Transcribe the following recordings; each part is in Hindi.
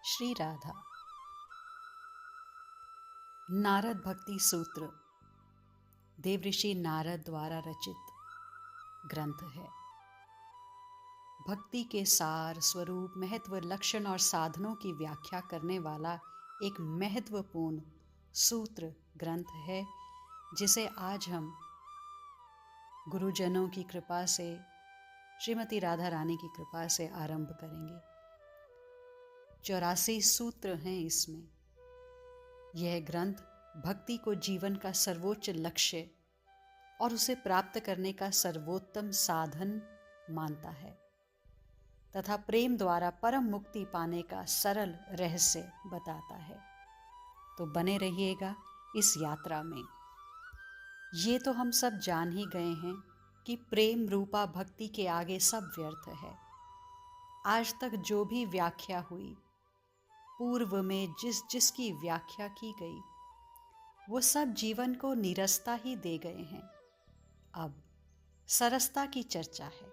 श्री राधा। नारद भक्ति सूत्र देवऋषि नारद द्वारा रचित ग्रंथ है। भक्ति के सार, स्वरूप, महत्व, लक्षण और साधनों की व्याख्या करने वाला एक महत्वपूर्ण सूत्र ग्रंथ है, जिसे आज हम गुरुजनों की कृपा से, श्रीमती राधा रानी की कृपा से आरंभ करेंगे। 84 सूत्र हैं इसमें। यह ग्रंथ भक्ति को जीवन का सर्वोच्च लक्ष्य और उसे प्राप्त करने का सर्वोत्तम साधन मानता है तथा प्रेम द्वारा परम मुक्ति पाने का सरल रहस्य बताता है। तो बने रहिएगा इस यात्रा में। ये तो हम सब जान ही गए हैं कि प्रेम रूपा भक्ति के आगे सब व्यर्थ है। आज तक जो भी व्याख्या हुई, पूर्व में जिसकी व्याख्या की गई, वो सब जीवन को नीरसता ही दे गए हैं। अब सरसता की चर्चा है,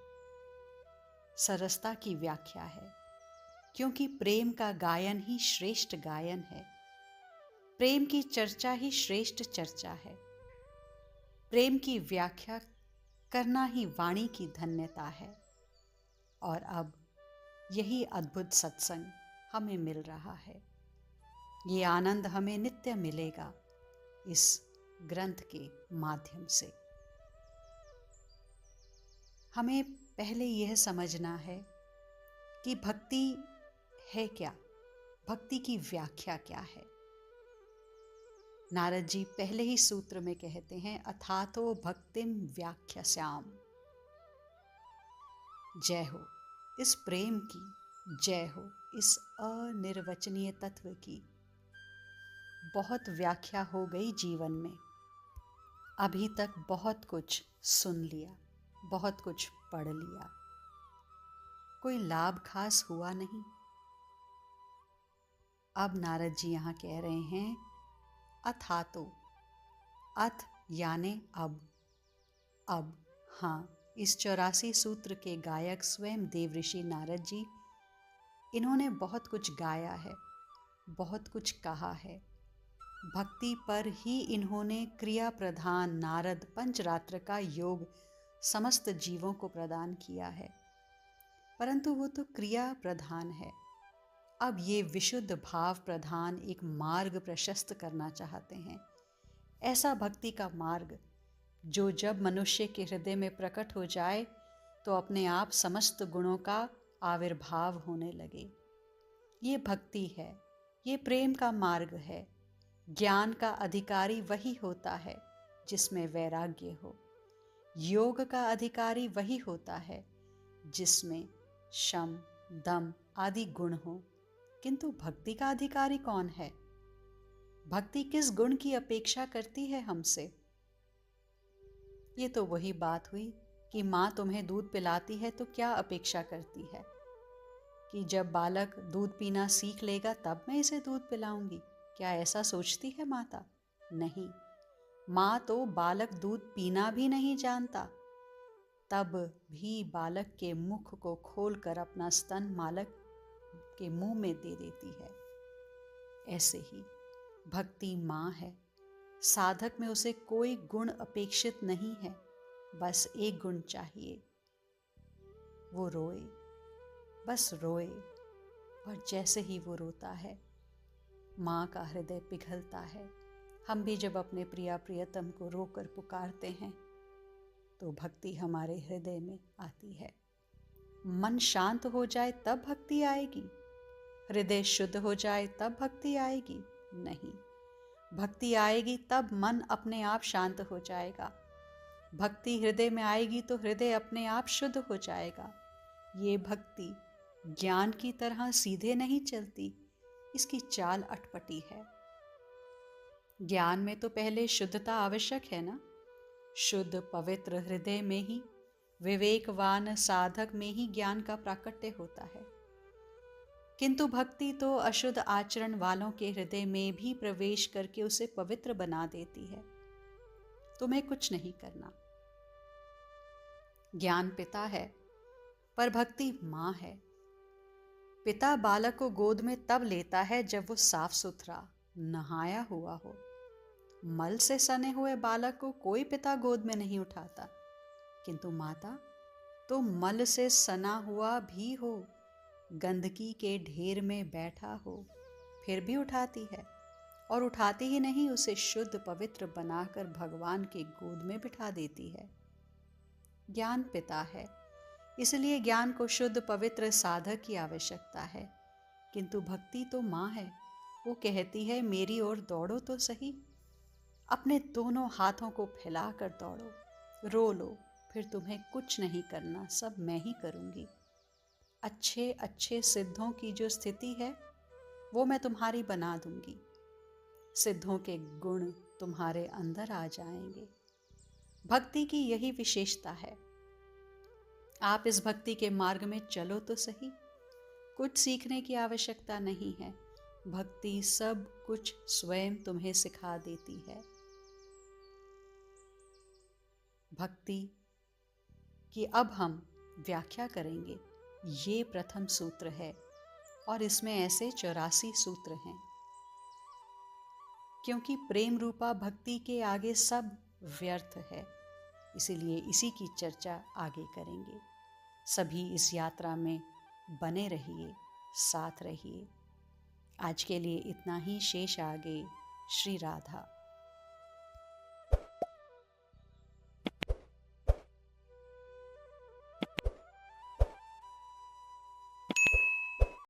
सरसता की व्याख्या है, क्योंकि प्रेम का गायन ही श्रेष्ठ गायन है। प्रेम की चर्चा ही श्रेष्ठ चर्चा है। प्रेम की व्याख्या करना ही वाणी की धन्यता है। और अब यही अद्भुत सत्संग हमें मिल रहा है। ये आनंद हमें नित्य मिलेगा इस ग्रंथ के माध्यम से। हमें पहले यह समझना है कि भक्ति है क्या, भक्ति की व्याख्या क्या है। नारद जी पहले ही सूत्र में कहते हैं, अथातो भक्तिम व्याख्यास्याम। जय हो इस प्रेम की, जय हो इस अनिर्वचनीय तत्व की। बहुत व्याख्या हो गई जीवन में। अभी तक बहुत कुछ सुन लिया, बहुत कुछ पढ़ लिया, कोई लाभ खास हुआ नहीं। अब नारद जी यहाँ कह रहे हैं, अथातो, अथ याने अब हाँ, इस 84 सूत्र के गायक स्वयं देवऋषि नारद जी, इन्होंने बहुत कुछ गाया है, बहुत कुछ कहा है। भक्ति पर ही इन्होंने क्रिया प्रधान नारद पंचरात्र का योग समस्त जीवों को प्रदान किया है, परंतु वो तो क्रिया प्रधान है। अब ये विशुद्ध भाव प्रधान एक मार्ग प्रशस्त करना चाहते हैं। ऐसा भक्ति का मार्ग जो जब मनुष्य के हृदय में प्रकट हो जाए तो अपने आप समस्त गुणों का आविर्भाव होने लगे। ये भक्ति है, ये प्रेम का मार्ग है। ज्ञान का अधिकारी वही होता है जिसमें वैराग्य हो। योग का अधिकारी वही होता है जिसमें शम, दम आदि गुण हो। किंतु भक्ति का अधिकारी कौन है? भक्ति किस गुण की अपेक्षा करती है हमसे? ये तो वही बात हुई कि माँ तुम्हें दूध पिलाती है तो क्या अपेक्षा करती है कि जब बालक दूध पीना सीख लेगा तब मैं इसे दूध पिलाऊंगी? क्या ऐसा सोचती है माता? नहीं, माँ तो बालक दूध पीना भी नहीं जानता, तब भी बालक के मुख को खोलकर अपना स्तन बालक के मुंह में दे देती है। ऐसे ही भक्ति माँ है। साधक में उसे कोई गुण अपेक्षित नहीं है, बस एक गुण चाहिए, वो रोए, बस रोए। और जैसे ही वो रोता है, माँ का हृदय पिघलता है। हम भी जब अपने प्रिया प्रियतम को रोकर पुकारते हैं तो भक्ति हमारे हृदय में आती है। मन शांत हो जाए तब भक्ति आएगी? हृदय शुद्ध हो जाए तब भक्ति आएगी? नहीं, भक्ति आएगी तब मन अपने आप शांत हो जाएगा। भक्ति हृदय में आएगी तो हृदय अपने आप शुद्ध हो जाएगा। ये भक्ति ज्ञान की तरह सीधे नहीं चलती, इसकी चाल अटपटी है। ज्ञान में तो पहले शुद्धता आवश्यक है ना। शुद्ध पवित्र हृदय में ही, विवेकवान साधक में ही ज्ञान का प्राकट्य होता है। किंतु भक्ति तो अशुद्ध आचरण वालों के हृदय में भी प्रवेश करके उसे पवित्र बना देती है। तुम्हें कुछ नहीं करना। ज्ञान पिता है, पर भक्ति माँ है। पिता बालक को गोद में तब लेता है जब वो साफ सुथरा नहाया हुआ हो। मल से सने हुए बालक को कोई पिता गोद में नहीं उठाता, किंतु माता तो मल से सना हुआ भी हो, गंदगी के ढेर में बैठा हो, फिर भी उठाती है, और उठाती ही नहीं, उसे शुद्ध पवित्र बनाकर भगवान के गोद में बिठा देती है। ज्ञान पिता है, इसलिए ज्ञान को शुद्ध पवित्र साधक की आवश्यकता है, किंतु भक्ति तो माँ है। वो कहती है, मेरी ओर दौड़ो तो सही, अपने दोनों हाथों को फैलाकर दौड़ो, रो लो, फिर तुम्हें कुछ नहीं करना, सब मैं ही करूँगी। अच्छे अच्छे सिद्धों की जो स्थिति है वो मैं तुम्हारी बना दूंगी। सिद्धों के गुण तुम्हारे अंदर आ जाएंगे। भक्ति की यही विशेषता है। आप इस भक्ति के मार्ग में चलो तो सही। कुछ सीखने की आवश्यकता नहीं है, भक्ति सब कुछ स्वयं तुम्हें सिखा देती है। भक्ति की अब हम व्याख्या करेंगे। ये प्रथम सूत्र है और इसमें ऐसे 84 सूत्र हैं, क्योंकि प्रेम रूपा भक्ति के आगे सब व्यर्थ है, इसीलिए इसी की चर्चा आगे करेंगे। सभी इस यात्रा में बने रहिए, साथ रहिए। आज के लिए इतना ही, शेष आगे। श्री राधा।